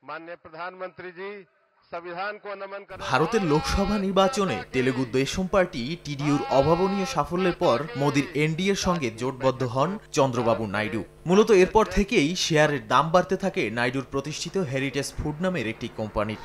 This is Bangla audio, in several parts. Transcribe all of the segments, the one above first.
माननीय प्रधानमंत्री जी संविधान को नमन कर ভারতের লোকসভা নির্বাচনে তেলেগু দেশম পার্টি টিডিইউর অভাবনীয় সাফল্যের পর মোদির এনডিএর সঙ্গে জোটবদ্ধ হন চন্দ্রবাবু নাইডু। মূলত এরপর থেকেই শেয়ারের দাম বাড়তে থাকে নাইডুর প্রতিষ্ঠিত হেরিটেজ ফুড নামের একটি কোম্পানির।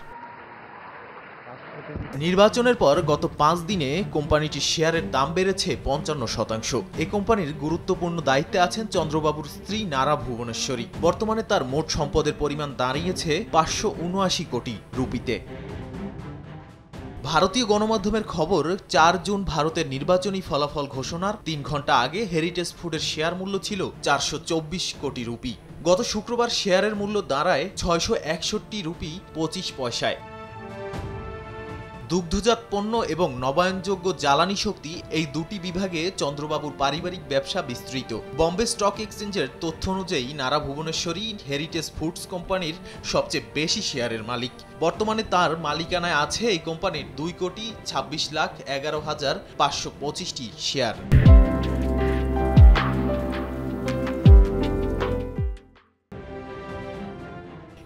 নির্বাচনের পর গত 5 দিনে কোম্পানিটির শেয়ারের দাম বেড়েছে 55%। এই কোম্পানির গুরুত্বপূর্ণ দায়িত্বে আছেন চন্দ্রবাবুর স্ত্রী নারা ভুবনেশ্বরী। বর্তমানে তার মোট সম্পদের পরিমাণ দাঁড়িয়েছে 579 কোটি রুপিতে। ভারতীয় গণমাধ্যমের খবর, 4 জুন ভারতের নির্বাচনী ফলাফল ঘোষণার 3 ঘন্টা আগে হেরিটেজ ফুডের শেয়ার মূল্য ছিল 424 কোটি রুপি। গত শুক্রবার শেয়ারের মূল্য দাঁড়ায় 661 রুপি 25 পয়সায়। দুগ্ধজাত পণ্য এবং নবায়নযোগ্য জ্বালানি শক্তি এই দুটি বিভাগে চন্দ্রবাবুর পারিবারিক ব্যবসা বিস্তৃত। বম্বে স্টক এক্সচেঞ্জের তথ্য অনুযায়ী নারা ভুবনেশ্বরী হেরিটেজ ফুডস কোম্পানির সবচেয়ে বেশি শেয়ারের মালিক। বর্তমানে তার মালিকানায় আছে এই কোম্পানির 2,26,11,525টি শেয়ার।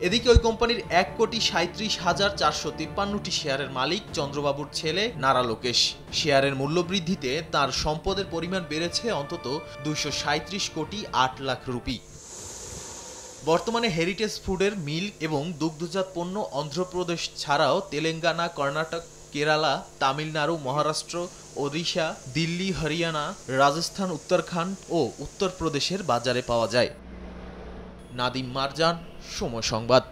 এদিকে ওই কোম্পানির 1,37,453টি শেয়ারের মালিক চন্দ্রবাবুর ছেলে নারা লোকেশ। শেয়ারের মূল্য বৃদ্ধিতে তার সম্পদের পরিমাণ বেড়েছে অন্তত 237 কোটি 8 লাখ রুপি। বর্তমানে হেরিটেজ ফুডের মিল এবং দুগ্ধজাত পণ্য অন্ধ্রপ্রদেশ ছাড়াও তেলেঙ্গানা, কর্ণাটক, কেরালা, তামিলনাড়ু, মহারাষ্ট্র, ওড়িশা, দিল্লি, হরিয়ানা, রাজস্থান, উত্তরাখণ্ড ও উত্তরপ্রদেশের বাজারে পাওয়া যায়। নাদিম মারজান, সময় সংবাদ।